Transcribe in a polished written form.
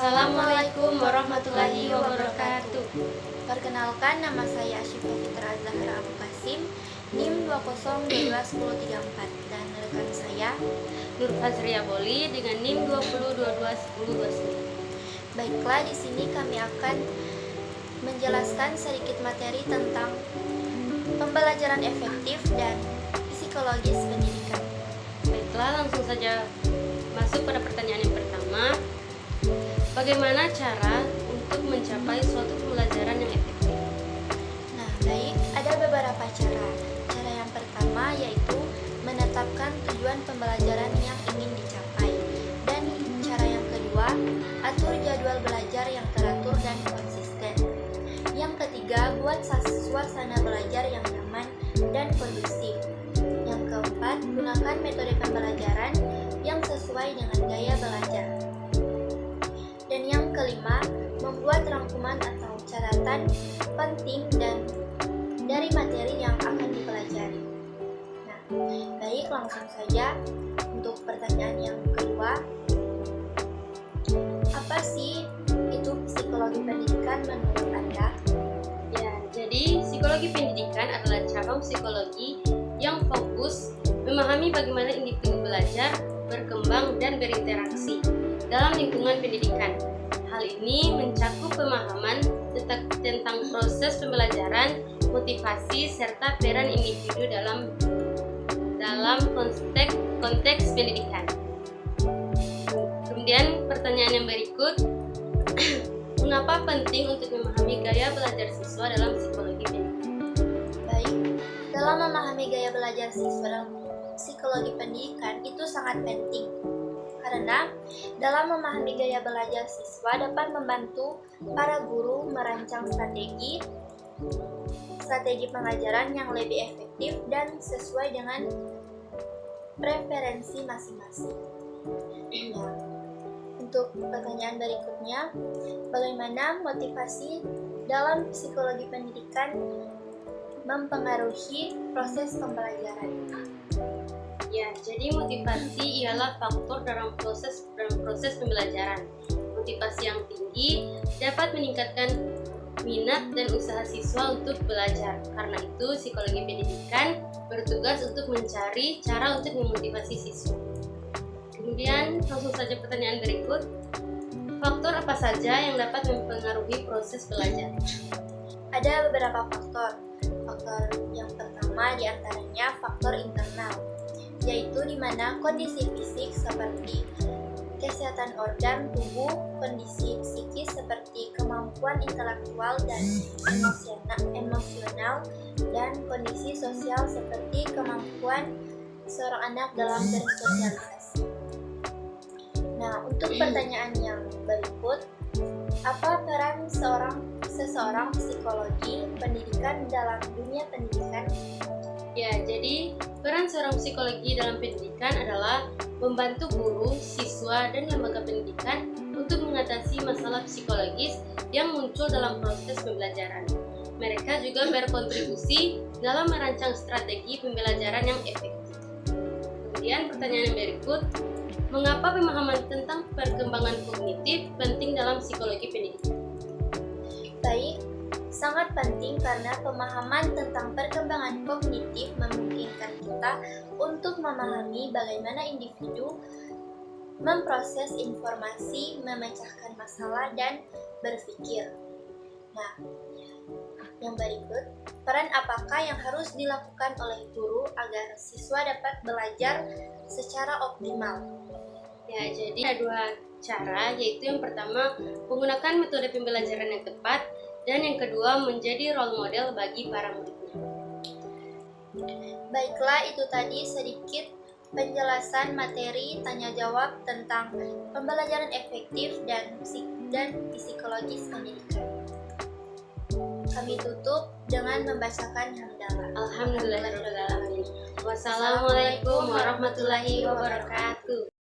Assalamualaikum warahmatullahi wabarakatuh. Perkenalkan, nama saya Asyifa Fitra Zahra Abu Qasim, NIM 2012134, dan rekan saya Nur Fazria Boli dengan NIM 20221029. Baiklah, di sini kami akan menjelaskan sedikit materi tentang pembelajaran efektif dan psikologis pendidikan. Baiklah, langsung saja masuk pada pertanyaan yang pertama. Bagaimana cara untuk mencapai suatu pembelajaran yang efektif? Nah, baik, ada beberapa cara. Cara yang pertama yaitu menetapkan tujuan pembelajaran yang ingin dicapai. Dan cara yang kedua, atur jadwal belajar yang teratur dan konsisten. Yang ketiga, buat suasana belajar yang nyaman dan kondusif. Yang keempat, gunakan metode pembelajaran yang sesuai dengan gaya belajar. Dan yang kelima, membuat rangkuman atau catatan penting dan dari materi yang akan dipelajari. Nah, baik, langsung saja untuk pertanyaan yang kedua. Apa sih itu psikologi pendidikan menurut Anda? Ya, jadi psikologi pendidikan adalah cabang psikologi yang fokus memahami bagaimana individu belajar, berkembang, dan berinteraksi dalam lingkungan pendidikan. Hal ini mencakup pemahaman tentang proses pembelajaran, motivasi, serta peran individu dalam konteks pendidikan. Kemudian pertanyaan yang berikut, mengapa penting untuk memahami gaya belajar siswa dalam psikologi pendidikan? Baik, dalam memahami gaya belajar siswa dalam psikologi pendidikan itu sangat penting. Karena dalam memahami gaya belajar siswa dapat membantu para guru merancang strategi pengajaran yang lebih efektif dan sesuai dengan preferensi masing-masing. Nah, untuk pertanyaan berikutnya, bagaimana motivasi dalam psikologi pendidikan mempengaruhi proses pembelajaran? Ya, jadi motivasi ialah faktor dalam proses pembelajaran. Motivasi yang tinggi dapat meningkatkan minat dan usaha siswa untuk belajar. Karena itu, psikologi pendidikan bertugas untuk mencari cara untuk memotivasi siswa. Kemudian, langsung saja pertanyaan berikut. Faktor apa saja yang dapat mempengaruhi proses belajar? Ada beberapa faktor. Faktor yang pertama diantaranya faktor internal, yaitu di mana kondisi fisik seperti kesehatan organ tubuh, kondisi psikis seperti kemampuan intelektual dan emosional, dan kondisi sosial seperti kemampuan seorang anak dalam bersosialisasi. Nah, untuk pertanyaan yang berikut, apa peran seseorang psikologi pendidikan dalam dunia pendidikan? Ya, jadi peran seorang psikologi dalam pendidikan adalah membantu guru, siswa, dan lembaga pendidikan untuk mengatasi masalah psikologis yang muncul dalam proses pembelajaran. Mereka juga berkontribusi dalam merancang strategi pembelajaran yang efektif. Kemudian pertanyaan yang berikut, mengapa pemahaman tentang perkembangan kognitif penting dalam psikologi pendidikan? Baik, sangat penting karena pemahaman tentang perkembangan kognitif memungkinkan kita untuk memahami bagaimana individu memproses informasi, memecahkan masalah, dan berpikir. Nah, yang berikut, peran apakah yang harus dilakukan oleh guru agar siswa dapat belajar secara optimal? Ya, jadi ada dua cara, yaitu yang pertama menggunakan metode pembelajaran yang tepat, dan yang kedua menjadi role model bagi para muridnya. Baiklah, itu tadi sedikit penjelasan materi tanya jawab tentang pembelajaran efektif dan psikologis pendidikan. Kami tutup dengan membacakan hamdalah. Alhamdulillahirrahmanirrahim. Wassalamualaikum warahmatullahi wabarakatuh.